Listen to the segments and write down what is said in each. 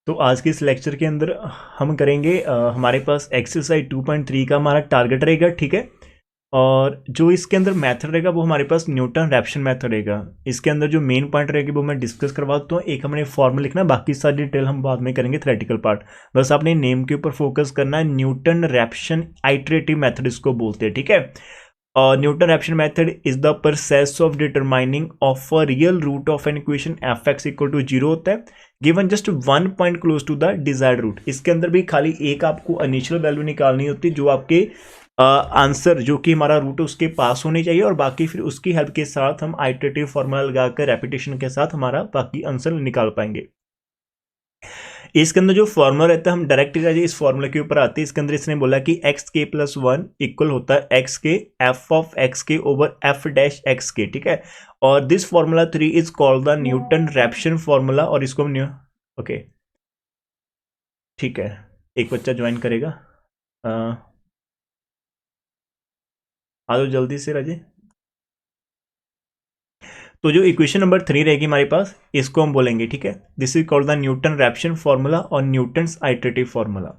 तो आज के इस लेक्चर के अंदर हम करेंगे हमारे पास एक्सरसाइज 2.3 का हमारा टारगेट रहेगा, ठीक है। और जो इसके अंदर मेथड रहेगा वो हमारे पास न्यूटन रैप्शन मेथड रहेगा। इसके अंदर जो मेन पॉइंट रहेगी वो मैं डिस्कस करवाता हूँ। एक हमने फॉर्मूला लिखना, बाकी सारी डिटेल हम बाद में करेंगे थ्योरेटिकल पार्ट। बस आपने नेम के ऊपर फोकस करना है। न्यूटन रैप्शन आइटरेटिव मेथड इसको बोलते हैं, ठीक है। Newton Raphson method is the process of determining of a real root of an equation f x equal to 0 होता है given just 1 point close to the desired root. इसके अंदर भी खाली एक आपको इनिशियल वैल्यू निकालनी होती है जो आपके आंसर जो कि हमारा रूट है उसके पास होनी चाहिए, और बाकी फिर उसकी हेल्प के साथ हम आइटरेटिव फॉर्मूला लगाकर रेपिटेशन के साथ हमारा बाकी आंसर निकाल पाएंगे। इसके अंदर जो फॉर्मूला रहता है हम डायरेक्ट इस फॉर्मूला के ऊपर आते हैं। इसके अंदर इसने बोला कि एक्स के प्लस 1 इक्वल होता है एक्स के एफ ऑफ एक्स के ओवर एफ डैश एक्स के, ठीक है। और this formula 3 is called the Newton Raphson formula, और इसको हम ओके ठीक है, एक बच्चा ज्वाइन करेगा। आ जाओ जल्दी से राजे। तो जो इक्वेशन नंबर 3 रहेगी हमारे पास, इसको हम बोलेंगे, ठीक है, this is called the Newton Raphson formula और न्यूटन्स आइटरेटिव फॉर्मूला।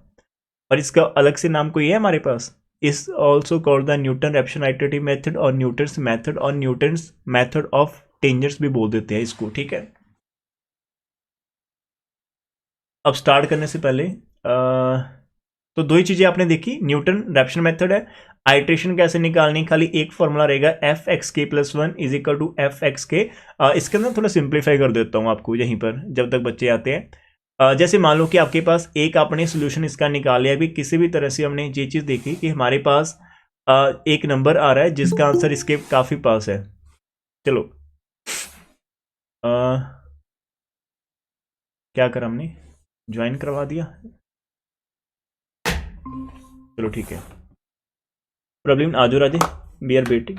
और इसका अलग से नाम कोई है हमारे पास, is also called the Newton Raphson iterative method और न्यूटन्स मेथड और न्यूटन्स मेथड ऑफ टेंजर्स भी बोल देते हैं इसको, ठीक है। अब स्टार्ट करने से पहले तो दो ही चीजें आपने देखी, न्यूटन रैप्शन मेथड है, आइट्रेशन कैसे निकालनी, खाली एक फॉर्मूला रहेगा एफ एक्स के plus 1 is equal to F X के। इसके अंदर थोड़ा सिंप्लीफाई कर देता हूँ आपको यहीं पर जब तक बच्चे आते हैं। जैसे मान लो कि आपके पास एक आपने सोल्यूशन इसका निकाल लिया, अभी किसी भी तरह से हमने ये चीज देखी कि हमारे पास एक नंबर आ रहा है जिसका आंसर इसके काफी पास है। चलो क्या करा हमने, ज्वाइन करवा दिया, चलो ठीक है। प्रॉब्लम आजो राजे बियर बेटी,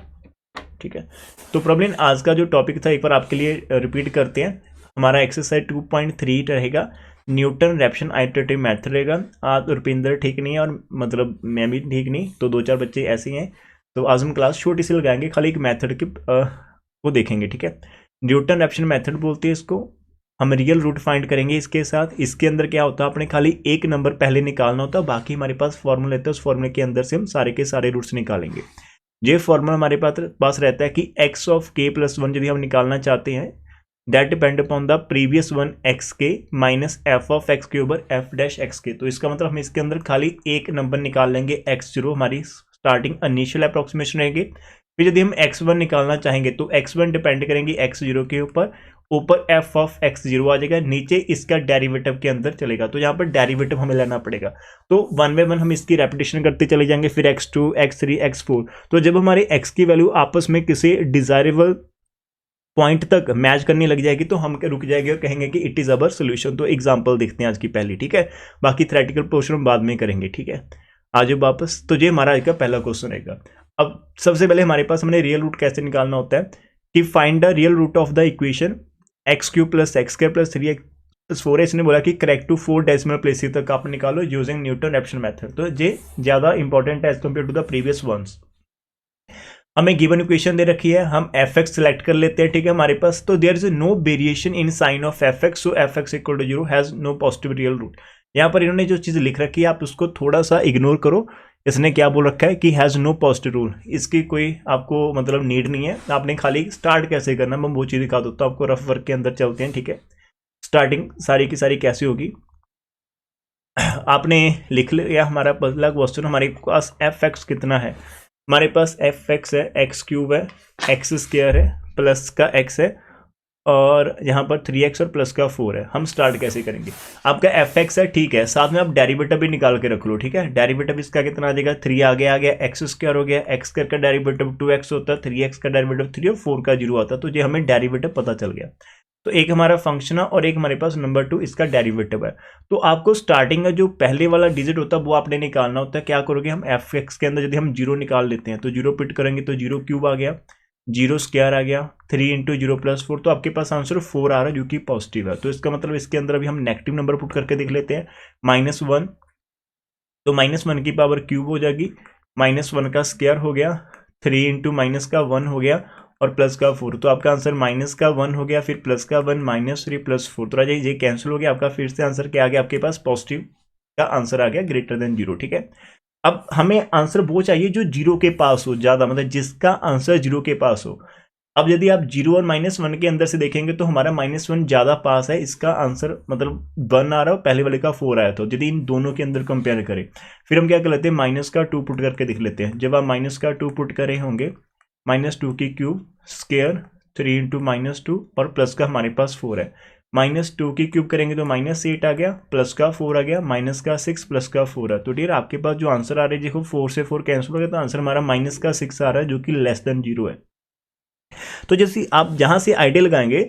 ठीक है। तो प्रॉब्लम आज का जो टॉपिक था एक बार आपके लिए रिपीट करते हैं। हमारा एक्सरसाइज 2.3 रहेगा, न्यूटन रैप्शन आइटरेटिव मेथड रहेगा। आज रुपिंदर ठीक नहीं है और मतलब मैं भी ठीक नहीं, तो 2-4 बच्चे ऐसे ही हैं, तो आज हम क्लास छोटी सी लगाएंगे, खाली एक मेथड के वो देखेंगे, ठीक है। न्यूटन रैप्शन मेथड बोलते हैं इसको। हम रियल रूट फाइंड करेंगे इसके साथ। इसके अंदर क्या होता है, अपने खाली एक नंबर पहले निकालना होता है, बाकी हमारे पास फॉर्मूला रहता है, उस फॉर्मूले के अंदर से हम सारे के सारे रूट्स निकालेंगे। ये फॉर्मूला हमारे पास रहता है कि एक्स ऑफ के प्लस 1 यदि हम निकालना चाहते हैं, that depend upon the previous one x के माइनस एफ ऑफ एक्स के ओवर एफ डैश एक्स के। तो इसका मतलब हम इसके अंदर खाली एक नंबर निकाल लेंगे x0, हमारी स्टार्टिंग इनिशियल अप्रोक्सीमेशन रहेगी। फिर यदि हम x1 निकालना चाहेंगे तो x1 डिपेंड करेंगे x0 के ऊपर f ऑफ x0 आ जाएगा, नीचे इसका डेरिवेटिव के अंदर चलेगा, तो यहाँ पर डेरिवेटिव हमें लेना पड़ेगा। तो 1 बाय 1 हम इसकी रेपिटेशन करते चले जाएंगे, फिर x2 x3 x4। तो जब हमारे x की वैल्यू आपस में किसी डिजायरेबल पॉइंट तक मैच करने लग जाएगी तो हम रुक जाएंगे और कहेंगे कि इट इज अवर सोल्यूशन। तो एग्जांपल देखते हैं आज की पहली, ठीक है, बाकी थ्योरेटिकल पोर्शन हम बाद में करेंगे, ठीक है। आ जाओ वापस। तो ये हमारा आज का पहला क्वेश्चन रहेगा। अब सबसे पहले हमारे पास हमने रियल रूट कैसे निकालना होता है कि find the real root of the equation X cube plus X square plus 3x plus 4। इसने बोला कि करेक्ट टू 4 डेसिमल प्लेसेस तक आप निकालो यूजिंग न्यूटन रैप्शन मेथड। तो ये ज्यादा इंपॉर्टेंट है as compare to the previous ones. हमें गिवन इक्वेशन दे रखी है, हम एफ एक्स सेलेक्ट कर लेते हैं, ठीक है हमारे पास। तो there is no variation in sign of F X, so F x equal to 0 has no positive real root. यहाँ पर इन्होंने जो चीज लिख रखी है आप उसको थोड़ा सा इग्नोर करो। इसने क्या बोल रखा है कि हैज नो पॉजिटिव रूल, इसकी कोई आपको मतलब नीड नहीं है। आपने खाली स्टार्ट कैसे करना मैं वो चीज दिखा देता हूँ आपको। रफ वर्क के अंदर चलते हैं, ठीक है। स्टार्टिंग सारी की सारी कैसी होगी, आपने लिख लिया हमारा पहला क्वेश्चन। हमारे पास एफ एक्स कितना है, हमारे पास एफ एक्स है, एक्स क्यूब है, एक्स स्क्वायर है, प्लस का एक्स है, और यहाँ पर 3x और प्लस का 4 है। हम स्टार्ट कैसे करेंगे, आपका एफ एक्स है, ठीक है, साथ में आप डेरिवेटिव भी निकाल के रख लो, ठीक है। डेरिवेटिव इसका कितना आ जाएगा, 3 आ गया एक्स स्क्वायर हो गया, एक्स स्क्वायर का डेरिवेटिव 2x होता है, 3x का डेरिवेटिव 3 और 4 का 0 आता है। तो ये हमें डेरिवेटिव पता चल गया। तो एक हमारा फंक्शन है और एक हमारे पास नंबर 2 इसका डेरिवेटिव है। तो आपको स्टार्टिंग का जो पहले वाला डिजिट होता है वो आपने निकालना होता है। क्या करोगे, हम एफ एक्स के अंदर यदि हम 0 निकाल लेते हैं तो 0 पिट करेंगे तो 0 क्यूब आ गया, 0 स्क्वायर आ गया, 3 इंटू 0 प्लस 4, तो आपके पास आंसर 4 आ रहा है जो कि पॉजिटिव है। तो इसका मतलब इसके अंदर अभी हम नेगेटिव नंबर पुट करके देख लेते हैं, -1, तो -1 की पावर क्यूब हो जाएगी, -1 का स्क्वायर हो गया, 3 इंटू माइनस का 1 हो गया, और प्लस का 4, तो आपका आंसर माइनस का 1 हो गया, फिर प्लस का 1, -3 प्लस 4, तो राजा ये कैंसिल हो गया आपका, फिर से आंसर क्या आ गया आपके पास, पॉजिटिव का आंसर आ गया ग्रेटर देन 0। ठीक है, अब हमें आंसर वो चाहिए जो 0 के पास हो, ज्यादा मतलब जिसका आंसर 0 के पास हो। अब यदि आप 0 और -1 के अंदर से देखेंगे तो हमारा -1 ज्यादा पास है, इसका आंसर मतलब 1 आ रहा है, पहले वाले का 4 आया, तो यदि इन दोनों के अंदर कंपेयर करें, फिर हम क्या कर लेते हैं, माइनस का 2 पुट करके देख लेते हैं। जब आप माइनस का 2 पुट करे होंगे, -2 की क्यूब स्क्वायर 3 इंटू -2 और प्लस का हमारे पास 4 है, -2 की क्यूब करेंगे तो -8 आ गया, प्लस का 4 आ गया, माइनस का 6 प्लस का 4 है। तो डियर आपके पास जो आंसर आ रहा है, देखो 4 से 4 कैंसिल हो गया, तो आंसर हमारा माइनस का 6 आ रहा है, जो कि लेस देन 0 है। तो जैसे आप जहां से आइडिया लगाएंगे,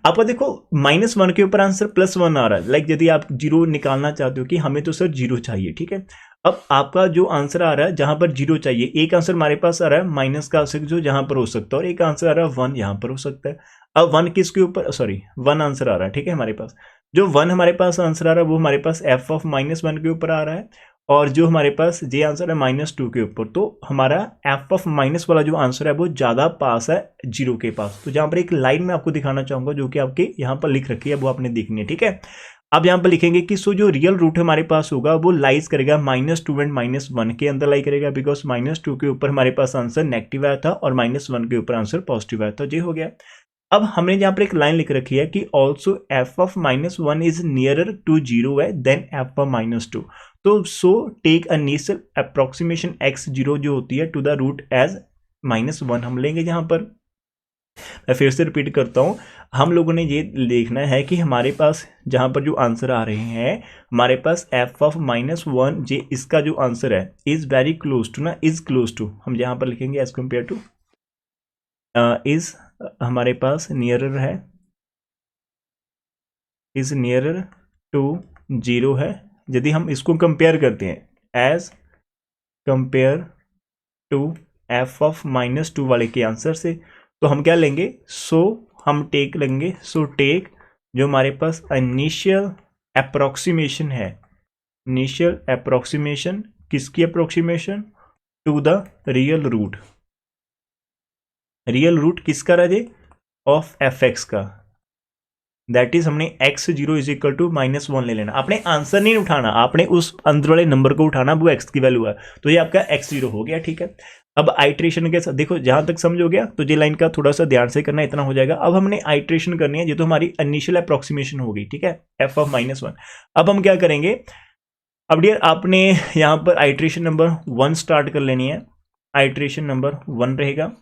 आपको देखो -1 के ऊपर आंसर +1 आ रहा है, लाइक यदि आप 0 निकालना चाहते हो कि हमें तो सर 0 चाहिए, ठीक है। अब आपका जो आंसर आ रहा है जहां पर 0 चाहिए, एक आंसर हमारे पास आ रहा है माइनस का 6 जो जहां पर हो सकता है, और एक आंसर आ रहा है 1 यहां पर हो सकता है। अब 1 किसके ऊपर, सॉरी 1 आंसर आ रहा है, ठीक है। हमारे पास जो 1 हमारे पास आंसर आ रहा है वो हमारे पास f ऑफ -1 के ऊपर आ रहा है, और जो हमारे पास ये आंसर है -2 के ऊपर। तो हमारा f ऑफ माइनस वाला जो आंसर है वो ज्यादा पास है 0 के पास। तो जहां पर एक लाइन में आपको दिखाना चाहूंगा जो कि आपके यहाँ पर लिख रखी है, वो आपने देखनी है, ठीक है। अब यहाँ पर लिखेंगे कि सो जो रियल रूट हमारे पास होगा वो लाइज करेगा -2 एंड -1 के अंदर लाई करेगा, बिकॉज -2 के ऊपर हमारे पास आंसर नेगेटिव आया था और -1 के ऊपर आंसर पॉजिटिव आया था। ये हो गया। अब हमने यहाँ पर एक लाइन लिख रखी है कि also f of -1 is nearer to 0 है देन f ऑफ -2। तो so take a initial approximation x0 जो होती है टू द रूट एज -1 हम लेंगे। यहाँ पर मैं फिर से रिपीट करता हूं, हम लोगों ने ये देखना है कि हमारे पास जहां पर जो आंसर आ रहे हैं, हमारे पास f ऑफ -1 जे इसका जो आंसर है इज वेरी क्लोज टू ना, इज क्लोज टू, हम यहां पर लिखेंगे एज कंपेयर टू, इज हमारे पास नियरर है, इज नियरर टू 0 है। यदि हम इसको कंपेयर करते हैं as compare to f of -2 वाले के आंसर से, तो हम क्या लेंगे, सो हम टेक लेंगे, सो टेक जो हमारे पास इनिशियल अप्रोक्सीमेशन है, इनिशियल अप्रोक्सीमेशन किसकी approximation, to the real root, real root किसका राजे, ऑफ fx का, दैट इज हमने x0 इज इक्वल टू -1 ले लेना। आपने आंसर नहीं उठाना, आपने उस अंदर वाले नंबर को उठाना, वो x की वैल्यू है, तो ये आपका x0 हो गया, ठीक है। अब आइट्रेशन के साथ देखो, जहां तक समझ हो गया तो ये लाइन का थोड़ा सा ध्यान से करना, इतना हो जाएगा। अब हमने आइट्रेशन करनी है, ये तो हमारी इनिशियल अप्रोक्सीमेशन होगी, ठीक है, f ऑफ -1। अब हम क्या करेंगे, अब डियर आपने यहाँ पर आइट्रेशन नंबर 1 स्टार्ट कर लेनी है, आइट्रेशन नंबर 1 रहेगा।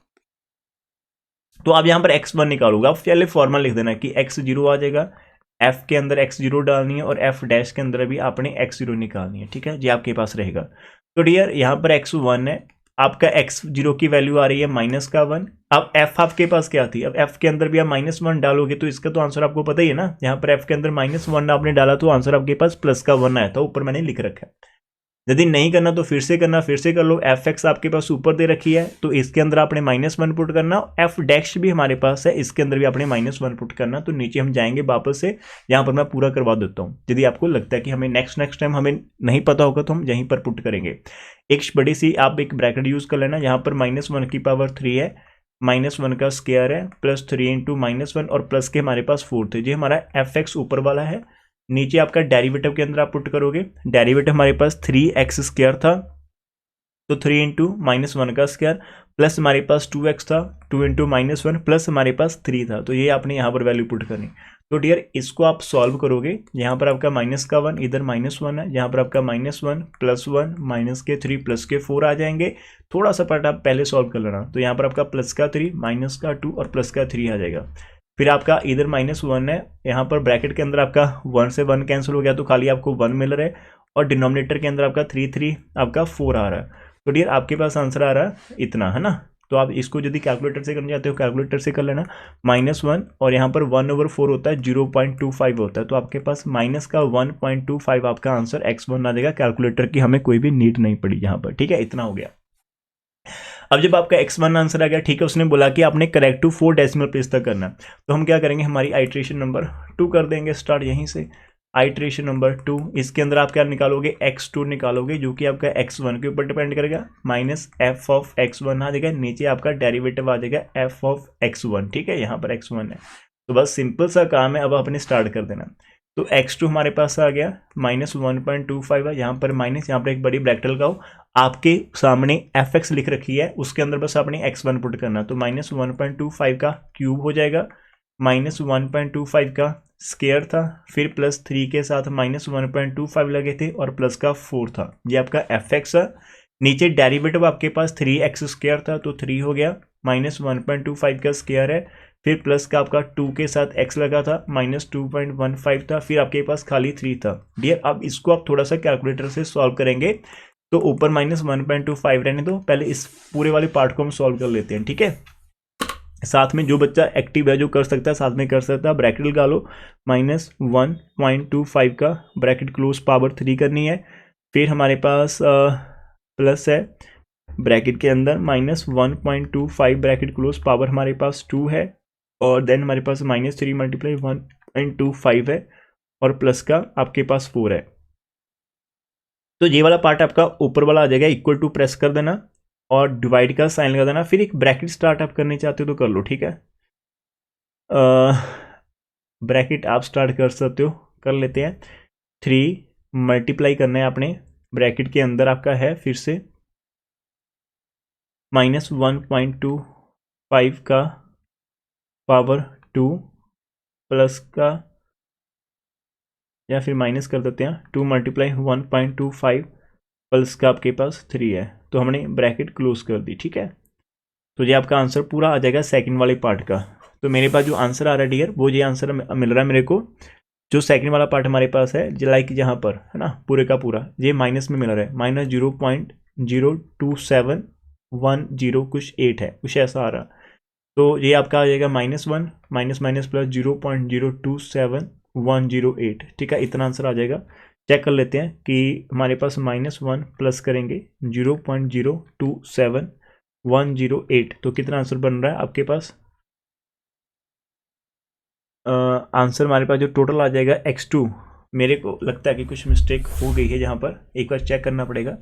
तो आप यहां पर x1 निकालोगे, आप पहले फॉर्मूला लिख देना कि x0 आ जाएगा, f के अंदर x0 डालनी है और f डैश के अंदर भी आपने x0 निकालनी है, ठीक है, ये आपके पास रहेगा। तो डियर यहाँ पर x1 है, आपका x0 की वैल्यू आ रही है -1। अब f आपके पास क्या थी, अब f के अंदर भी आप -1 डालोगे तो इसका तो आंसर आपको पता ही है ना, यहाँ पर f के अंदर -1 आपने डाला तो आंसर आपके पास +1 आया था, ऊपर मैंने लिख रखा है। यदि नहीं करना तो फिर से करना, फिर से कर लो। fx आपके पास ऊपर दे रखी है तो इसके अंदर आपने -1 पुट करना, f डैश भी हमारे पास है, इसके अंदर भी आपने -1 पुट करना। तो नीचे हम जाएंगे वापस से, यहाँ पर मैं पूरा करवा देता हूँ। यदि आपको लगता है कि हमें नेक्स्ट टाइम हमें नहीं पता होगा तो हम यहीं पर पुट करेंगे। एक बड़ी सी आप एक ब्रैकेट यूज कर लेना, यहाँ पर -1 की पावर 3 है, -1 का स्क्वायर है, +3 इंटू -1 और प्लस के हमारे पास 4 थे, ये हमारा fx ऊपर वाला है। नीचे आपका डेरिवेटिव के अंदर आप पुट करोगे, डेरिवेटिव हमारे पास 3x² था, तो 3 इंटू -1 का स्क्वायर प्लस हमारे पास 2x था, 2 इंटू -1 प्लस हमारे पास 3 था, तो ये आपने यहाँ पर वैल्यू पुट करनी। तो डियर इसको आप सॉल्व करोगे, यहाँ पर आपका -1 इधर -1 है, यहाँ पर आपका -1 +1 -3 +4 आ जाएंगे। थोड़ा सा पार्ट आप पहले सॉल्व कर लेना, तो यहाँ पर आपका +3 -2 और +3 आ जाएगा। फिर आपका इधर -1 है, यहाँ पर ब्रैकेट के अंदर आपका 1 से 1 कैंसिल हो गया तो खाली आपको 1 मिल रहा है, और डिनोमिनेटर के अंदर आपका 3 आपका 4 आ रहा है। तो डियर आपके पास आंसर आ रहा है इतना, है ना। तो आप इसको यदि कैलकुलेटर से करना चाहते हो कैलकुलेटर से कर लेना, -1 और यहाँ पर 1/4 होता है, 0.25 होता है, तो आपके पास -1.25 आपका आंसर x1 आ जाएगा। कैलकुलेटर की हमें कोई भी नीड नहीं पड़ी यहाँ पर, ठीक है, इतना हो गया। अब जब आपका x1 आंसर आ गया, ठीक है, उसने बोला कि आपने करेक्ट टू 4 डेसिमल प्लेस तक करना है, तो हम क्या करेंगे, हमारी आइट्रेशन नंबर 2 कर देंगे स्टार्ट यहीं से। आइट्रेशन नंबर 2, इसके अंदर आप क्या निकालोगे, x2 निकालोगे जो कि आपका x1 के ऊपर डिपेंड करेगा, माइनस f ऑफ x1 आ जाएगा, नीचे आपका डेरिवेटिव आ जाएगा f ऑफ x1, ठीक है, यहाँ पर x1 है। तो बस सिंपल सा काम है, अब अपने स्टार्ट कर देना। तो x2 हमारे पास आ गया -1.25 है, यहाँ पर माइनस, यहाँ पर एक बड़ी ब्रैकेट लगाओ, आपके सामने fx लिख रखी है, उसके अंदर बस आपने x1 पुट करना, तो -1.25 का क्यूब हो जाएगा, -1.25 का स्क्वायर था, फिर +3 के साथ -1.25 लगे थे और प्लस का 4 था, ये आपका fx है। नीचे डेरिवेटिव आपके पास 3x² था, तो 3 हो गया, -1.25 का स्क्वायर है, फिर प्लस का आपका 2 के साथ x लगा था, -2.15 था, फिर आपके पास खाली 3 था। डियर अब इसको आप थोड़ा सा कैलकुलेटर से सॉल्व करेंगे, तो ऊपर -1.25 रहने दो, पहले इस पूरे वाले पार्ट को हम सॉल्व कर लेते हैं, ठीक है। साथ में जो बच्चा एक्टिव है, जो कर सकता है, साथ में कर सकता है, ब्रैकेट लगा लो, -1.25 का ब्रैकेट क्लोज पावर 3 करनी है, फिर हमारे पास प्लस है ब्रैकेट के अंदर -1.25 ब्रैकेट क्लोज पावर हमारे पास 2 है, और देन हमारे पास -3 मल्टीप्लाई 1.25 है, और प्लस का आपके पास 4 है। तो ये वाला पार्ट आपका ऊपर वाला आ जाएगा, इक्वल टू प्रेस कर देना और डिवाइड का साइन लगा देना, फिर एक ब्रैकेट स्टार्ट आप करने चाहते हो तो कर लो, ठीक है। ब्रैकेट आप स्टार्ट कर सकते हो, कर लेते हैं। 3 मल्टीप्लाई करना है आपने, ब्रैकेट के अंदर आपका है फिर से -1.25 का पावर 2 प्लस का, या फिर माइनस कर देते हैं, 2 मल्टीप्लाई 1.25 प्लस का आपके पास 3 है, तो हमने ब्रैकेट क्लोज कर दी, ठीक है। तो ये आपका आंसर पूरा आ जाएगा सेकंड वाले पार्ट का। तो मेरे पास जो आंसर आ रहा है डियर, वो ये आंसर मिल रहा है मेरे को, जो सेकंड वाला पार्ट हमारे पास है, लाइक यहाँ पर है ना, पूरे का पूरा ये माइनस में मिल रहा है, -0.027110 कुछ 8 है, कुछ ऐसा आ रहा। तो ये आपका आ जाएगा -1 माइनस माइनस प्लस 0.027108, ठीक है, इतना आंसर आ जाएगा। चेक कर लेते हैं कि हमारे पास -1 प्लस करेंगे 0.027108, तो कितना आंसर बन रहा है आपके पास। आंसर हमारे पास जो टोटल आ जाएगा x2, मेरे को लगता है कि कुछ मिस्टेक हो गई है, यहाँ पर एक बार चेक करना पड़ेगा।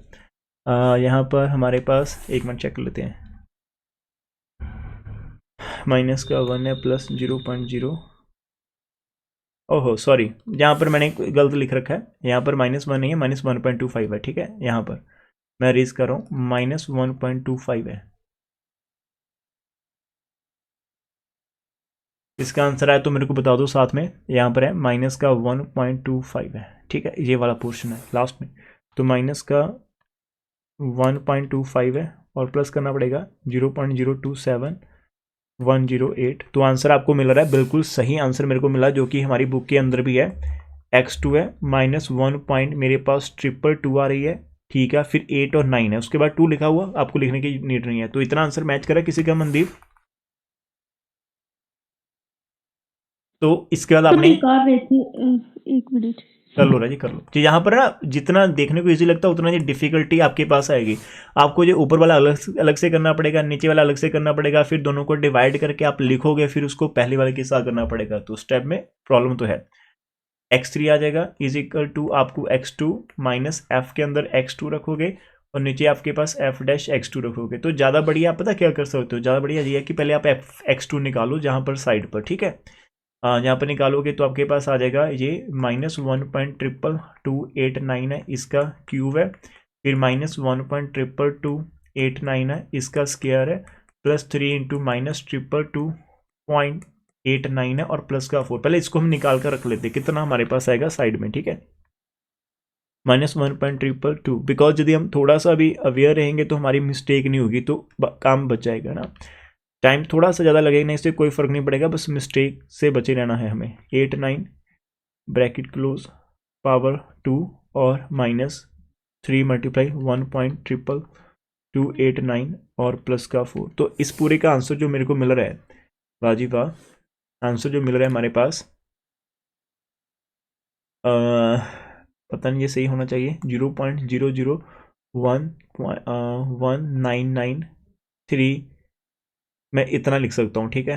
यहाँ पर हमारे पास एक मिनट चेक कर लेते हैं, माइनस का 1 है प्लस 0.0, ओहो सॉरी, यहाँ पर मैंने गलत लिख रखा है, यहाँ पर -1 नहीं है, -1.25 है, ठीक है, यहाँ पर मैं रेज कर रहा हूँ, -1.25 है, इसका आंसर आया तो मेरे को बता दो साथ में। यहाँ पर है माइनस का 1.25 है, ठीक है, ये वाला पोर्शन है लास्ट में, तो माइनस का 1.25 है और प्लस करना पड़ेगा 0.027108, तो आंसर आपको मिल रहा है, बिल्कुल सही आंसर मेरे को मिला, जो कि हमारी बुक के अंदर भी है, x2 है, -1 पॉइंट मेरे पास 222 आ रही है, ठीक है, फिर 8 और 9 है, उसके बाद 2 लिखा हुआ, आपको लिखने की नीड नहीं है, तो इतना आंसर मैच करा किसी का, मनदीप। तो इसके बाद आपने निकाल रहे थे, एक मिनट कर लो राजी, कर लो जी। यहाँ पर ना जितना देखने को इजी लगता है उतना ही डिफिकल्टी आपके पास आएगी, आपको जो ऊपर वाला अलग से करना पड़ेगा, नीचे वाला अलग से करना पड़ेगा, फिर दोनों को डिवाइड करके आप लिखोगे, फिर उसको पहले वाले के साथ करना पड़ेगा, तो स्टेप में प्रॉब्लम तो है। x3 आ जाएगा इज इक्वल टू आपको x2 माइनस एफ के अंदर x2 रखोगे और नीचे आपके पास f डैश x2 रखोगे, तो ज़्यादा बढ़िया आप पता क्या कर सकते हो, ज़्यादा बढ़िया ये है कि पहले आप x2 निकालो जहाँ पर साइड पर, ठीक है, यहाँ पर निकालोगे तो आपके पास आ जाएगा ये -1.22289 है, इसका क्यूब है, फिर -1.22289 है, इसका स्क्वायर है, प्लस 3 इंटू -222.89 है और प्लस का 4, पहले इसको हम निकाल कर रख लेते हैं कितना हमारे पास आएगा साइड में, ठीक है, -1.222, बिकॉज यदि हम थोड़ा सा भी अवेयर रहेंगे तो हमारी मिस्टेक नहीं होगी, तो काम बच जाएगा ना, टाइम थोड़ा सा ज़्यादा लगेगा नहीं, इससे कोई फ़र्क नहीं पड़ेगा, बस मिस्टेक से बचे रहना है हमें। 8 9 ब्रैकेट क्लोज पावर 2 और -3 मल्टीप्लाई 1.22289 और प्लस का 4, तो इस पूरे का आंसर जो मेरे को मिल रहा है, वाजी वाह, आंसर जो मिल रहा है हमारे पास पता नहीं ये सही होना चाहिए, 0.001993, मैं इतना लिख सकता हूँ, ठीक है,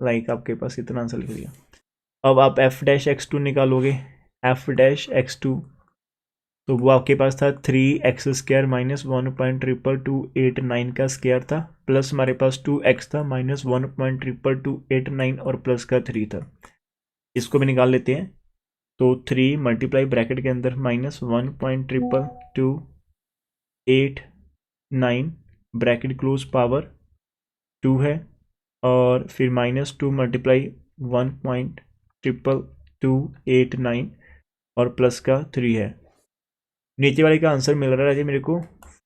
लाइक आपके पास इतना आंसर लिख दिया। अब आप f डैश x2 निकालोगे, एफ डैश एक्स टू, तो वो आपके पास था 3x² माइनस 1.22289 का स्क्वायर था, प्लस हमारे पास 2x था माइनस 1.22289 और प्लस का 3 था। इसको भी निकाल लेते हैं। तो 3 मल्टीप्लाई ब्रैकेट के अंदर माइनस 1.22289 ब्रैकेट क्लोज पावर 2 है, और फिर माइनस 2 मल्टीप्लाई 1.22289 और प्लस का 3 है। नीचे वाले का आंसर मिल रहा है मेरे को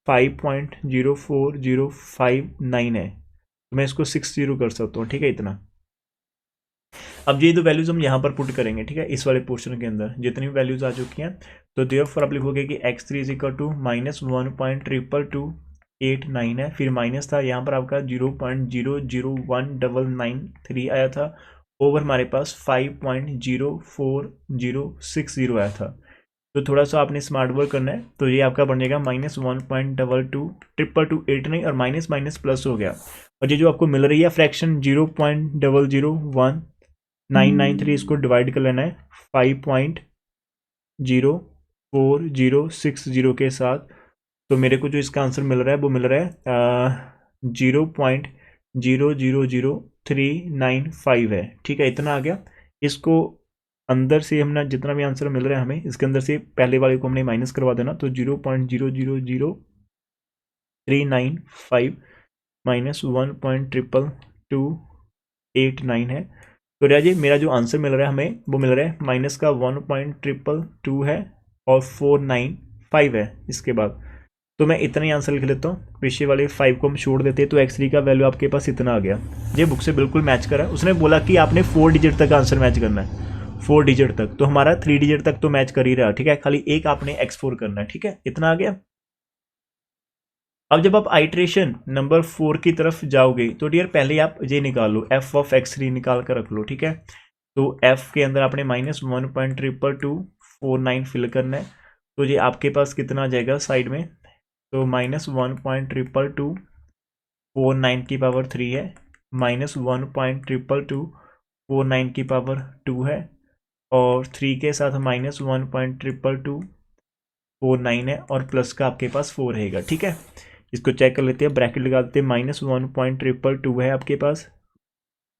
5.04059 है, तो मैं इसको 60 कर सकता हूँ, ठीक है इतना। अब ये दो वैल्यूज हम यहाँ पर पुट करेंगे, ठीक है, इस वाले पोर्शन के अंदर जितनी भी वैल्यूज आ चुकी हैं। तो देयरफॉर आप लिखोगे कि x3 is equal to minus 1.22289 है, फिर माइनस था यहाँ पर आपका 0.001993 आया था, ओवर हमारे पास 5.04060 आया था। तो थोड़ा सा आपने स्मार्ट वर्क करना है, तो ये आपका बन जाएगा माइनस 1.222289 और माइनस माइनस प्लस हो गया। और ये जो आपको मिल रही है फ्रैक्शन 0.001993, इसको डिवाइड कर लेना है 5.04060 के साथ। तो मेरे को जो इसका आंसर मिल रहा है वो मिल रहा है 0.000395 है, ठीक है इतना आ गया। इसको अंदर से हमने जितना भी आंसर मिल रहा है हमें, इसके अंदर से पहले वाले को हमने माइनस करवा देना, तो 0.000395 माइनस 1.22289 है। तो राजे मेरा जो आंसर मिल रहा है हमें वो मिल रहा है माइनस का 1.222 है और 495 है इसके बाद। तो मैं इतना ही आंसर लिख लेता हूँ, पीछे वाले 5 को हम छोड़ देते हैं, तो x3 का वैल्यू आपके पास इतना आ गया। ये बुक से बिल्कुल मैच करा। उसने बोला कि आपने 4 डिजिट तक आंसर मैच करना है, 4 डिजिट तक, तो हमारा 3 डिजिट तक तो मैच कर ही रहा, ठीक है, खाली एक आपने x4 करना है, ठीक है इतना आ गया। अब जब आप आइट्रेशन नंबर 4 की तरफ जाओगे तो डियर पहले आप ये निकाल लो, f ऑफ x3 निकाल कर रख लो, ठीक है। तो f के अंदर आपने माइनस 1.22249 फिल करना है, तो ये आपके पास कितना आ जाएगा साइड में, तो माइनस 1.22249 की पावर 3 है, माइनस 1.22249 की पावर 2 है, और 3 के साथ माइनस 1.22249 है, और प्लस का आपके पास 4 रहेगा, ठीक है। इसको चेक कर लेते हैं, ब्रैकेट लगा देते हैं, माइनस 1.222 है आपके पास,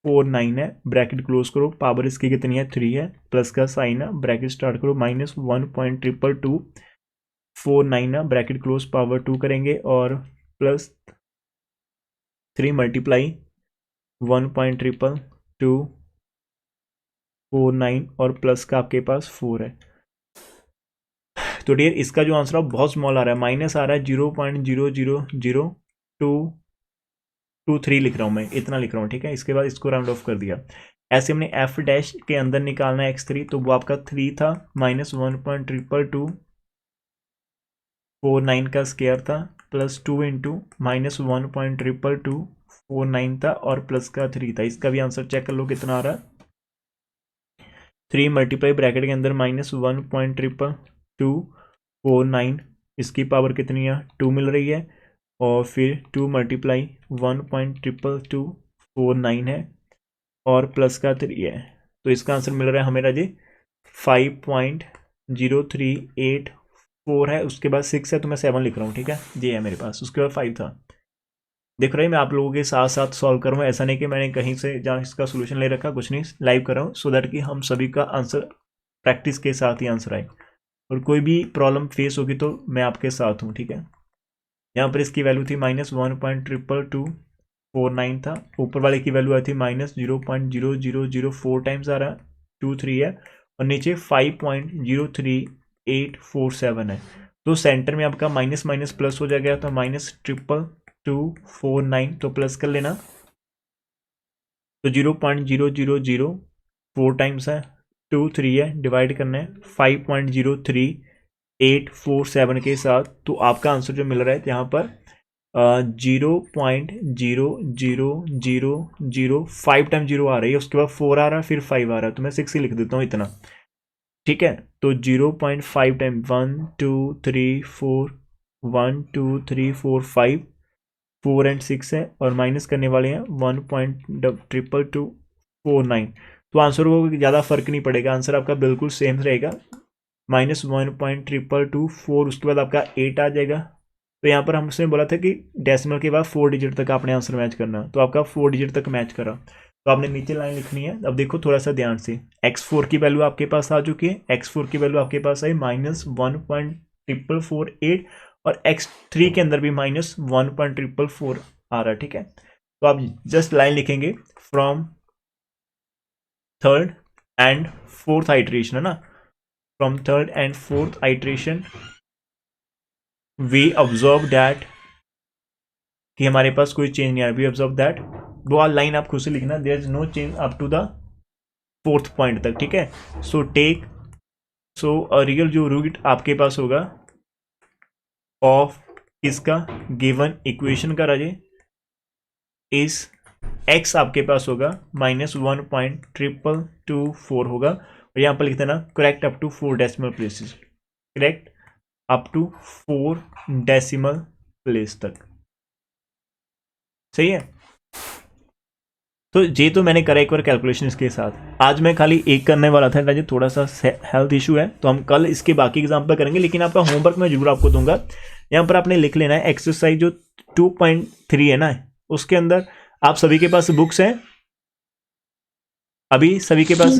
49 है, ब्रैकेट क्लोज करो, पावर इसकी कितनी है 3 है, प्लस का साइन है, ब्रैकेट स्टार्ट करो, माइनस 1.22249 है, ब्रैकेट क्लोज, पावर 2 करेंगे और प्लस 3 मल्टीप्लाई 1.22249 और प्लस का आपके पास 4 है। तो डियर इसका जो आंसर है बहुत स्मॉल आ रहा है, माइनस आ रहा है 0.0002223 लिख रहा हूँ मैं, इतना लिख रहा हूँ, ठीक है। इसके बाद इसको राउंड ऑफ कर दिया। ऐसे हमने एफ डैश के अंदर निकालना है x3, तो वो आपका 3 था, माइनस 1.22249 का स्क्वायर था, प्लस 2 इंटू माइनस 1.22249 था और प्लस का 3 था। इसका भी आंसर चेक कर लो कितना आ रहा है, 3 मल्टीप्लाई ब्रैकेट के अंदर माइनस 1.22249, इसकी पावर कितनी है 2 मिल रही है, और फिर 2 मल्टीप्लाई 1.22249 है और प्लस का 3 है। तो इसका आंसर मिल रहा है हमें जी 5.0384 है, उसके बाद 6 है, तो मैं 7 लिख रहा हूँ, ठीक है, ये है मेरे पास, उसके बाद 5 था। देख रहे हैं मैं आप लोगों के साथ साथ सॉल्व कर रहा हूँ, ऐसा नहीं कि मैंने कहीं से जहाँ इसका सोल्यूशन ले रखा, कुछ नहीं, लाइव कर रहा हूँ, सो दैट कि हम सभी का आंसर प्रैक्टिस के साथ ही आंसर आए, और कोई भी प्रॉब्लम फेस होगी तो मैं आपके साथ हूँ, ठीक है। यहाँ पर इसकी वैल्यू थी माइनस 1.22249 था, ऊपर वाले की वैल्यू आई थी माइनस 0.0004 टाइम्स आ रहा 23 है, और नीचे 5.03847 है। तो सेंटर में आपका माइनस माइनस प्लस हो जाएगा, तो माइनस 22249, तो प्लस कर लेना, तो 0.0004 टाइम्स है 23 है, डिवाइड करना है 5.03847 के साथ, तो आपका आंसर जो मिल रहा है यहाँ पर 0.00005 टाइम 0 आ रही है, उसके बाद 4 आ रहा है, फिर 5 आ रहा है, तो मैं 6 ही लिख देता हूँ इतना, ठीक है। तो 0.5 टाइम 1 2 3 4 1 2 3 4 5 4 एंड 6 है, और माइनस करने वाले हैं 1.22249, तो आंसर को ज़्यादा फर्क नहीं पड़ेगा, आंसर आपका बिल्कुल सेम रहेगा, -1.224, उसके बाद आपका 8 आ जाएगा। तो यहाँ पर हमसे बोला था कि डेसिमल के बाद 4 डिजिट तक आपने आंसर मैच करना, तो आपका 4 डिजिट तक मैच करा। तो आपने नीचे लाइन लिखनी है। अब देखो थोड़ा सा ध्यान से, x4 की वैल्यू आपके पास आ चुकी है, x4 की वैल्यू आपके पास आई -1.448 और x3 के अंदर भी -1.444 आ रहा है, ठीक है। तो आप जस्ट लाइन लिखेंगे from third and fourth iteration, है ना, from third and fourth iteration we observe that, कि हमारे पास कोई चेंज नहीं आ रहा, वी ऑब्जर्व दैट, वो लाइन आप खुद से लिखना, there is no change up to the fourth point तक, ठीक है। सो टेक, सो रियल जो रूट आपके पास होगा ऑफ इसका गिवन इक्वेशन का राजे इस x आपके पास होगा -1.224 होगा, और यहाँ पर लिख देना correct up to 4 decimal places, correct up to 4 decimal place तक, सही है। तो ये तो मैंने करा एक बार कैलकुलेशन इसके साथ। आज मैं खाली एक करने वाला था राजे, थोड़ा सा हेल्थ इशू है, तो हम कल इसके बाकी एग्जाम्पल करेंगे, लेकिन आपका होमवर्क मैं जरूर आपको दूंगा। यहाँ पर आपने लिख लेना है एक्सरसाइज जो 2.3 है ना, उसके अंदर आप सभी के पास बुक्स हैं, अभी सभी के पास,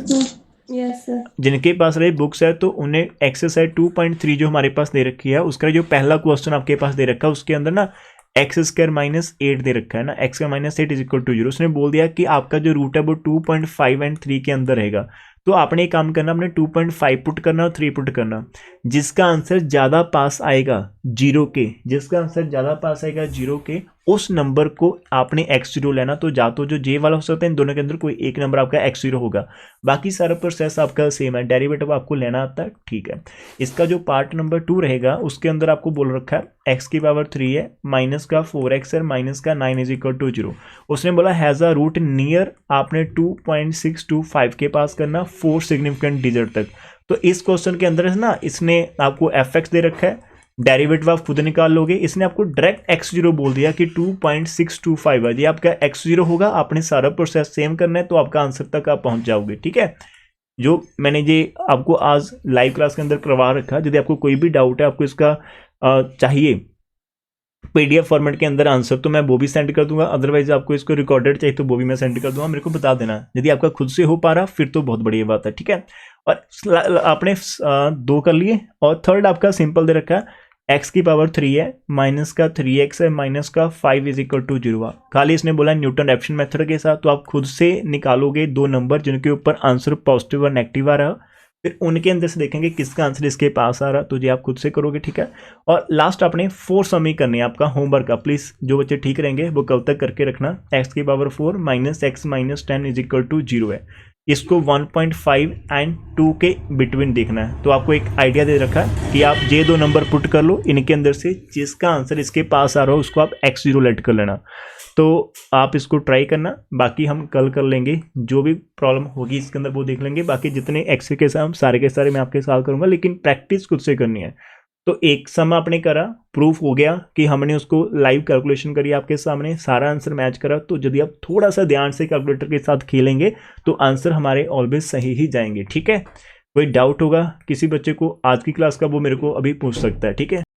यस सर। जिनके पास रही बुक्स है तो उन्हें एक्सरसाइज 2.3 जो हमारे पास दे रखी है, उसका जो पहला क्वेश्चन आपके पास दे रखा है, उसके अंदर ना x² -8 दे रखा है ना, x² -8 = 0। उसने बोल दिया कि आपका जो रूट है वो 2.5 और 3 के अंदर रहेगा। तो आपने एक काम करना, अपने 2.5 पुट करना और 3 पुट करना, जिसका आंसर ज़्यादा पास आएगा 0 के, जिसका आंसर ज़्यादा पास आएगा 0 के, उस नंबर को आपने x0 लेना। तो जा तो जो जे वाला हो सकता है, इन दोनों के अंदर कोई एक नंबर आपका x0 होगा, बाकी सारा प्रोसेस आपका सेम है, डेरिवेटिव आपको लेना आता है, ठीक है। इसका जो पार्ट नंबर 2 रहेगा, उसके अंदर आपको बोल रखा है x की पावर 3 है, माइनस का 4x है, माइनस का 9 = 0। उसने बोला हैज़ अ रूट नियर, आपने 2.625 के पास करना 4 सिग्निफिकेंट डिजिट तक। तो इस क्वेश्चन के अंदर है ना, इसने आपको fx दे रखा है, डेरिवेटिव आप खुद निकाल लोगे, इसने आपको डायरेक्ट x0 बोल दिया कि 2.625 है, ये आपका x0 होगा। आपने सारा प्रोसेस सेम करना है, तो आपका आंसर तक आप पहुंच जाओगे, ठीक है। जो मैंने ये आपको आज लाइव क्लास के अंदर करवा रखा, यदि आपको कोई भी डाउट है, आपको इसका चाहिए PDF फॉर्मेट के अंदर आंसर, तो मैं वो भी सेंड कर दूंगा, अदरवाइज आपको इसको रिकॉर्डेड चाहिए तो वो भी मैं सेंड कर दूंगा, मेरे को बता देना। यदि आपका खुद से हो पा रहा फिर तो बहुत बढ़िया बात है, ठीक है। और आपने 2 कर लिए, और थर्ड आपका सिंपल दे रखा है, x की पावर 3 है, माइनस का 3x है, माइनस का 5 = 0। खाली इसने बोला न्यूटन रैप्सन मेथड के साथ, तो आप खुद से निकालोगे 2 नंबर जिनके ऊपर आंसर पॉजिटिव और नेगेटिव आ रहा, फिर उनके अंदर से देखेंगे किसका आंसर इसके पास आ रहा, तो ये आप खुद से करोगे, ठीक है। और लास्ट आपने 4 सम ही करनी है, आपका होमवर्क का, प्लीज़ जो बच्चे ठीक रहेंगे वो कल तक करके रखना। x की पावर 4 माइनस x माइनस 10 = 0 है, इसको 1.5 एंड 2 के बिटवीन देखना है। तो आपको एक आइडिया दे रखा है कि आप ये 2 नंबर पुट कर लो, इनके अंदर से जिसका आंसर इसके पास आ रहा हो उसको आप x0 लेट कर लेना। तो आप इसको ट्राई करना, बाकी हम कल कर लेंगे, जो भी प्रॉब्लम होगी इसके अंदर वो देख लेंगे। बाकी जितने एक्स के साथ सारे के सारे मैं आपके साथ करूंगा, लेकिन प्रैक्टिस खुद से करनी है। तो एक सम आपने करा, प्रूफ हो गया कि हमने उसको लाइव कैलकुलेशन करी, आपके सामने सारा आंसर मैच करा। तो यदि आप थोड़ा सा ध्यान से कैलकुलेटर के साथ खेलेंगे तो आंसर हमारे ऑलवेज सही ही जाएंगे, ठीक है। कोई डाउट होगा किसी बच्चे को आज की क्लास का, वो मेरे को अभी पूछ सकता है, ठीक है।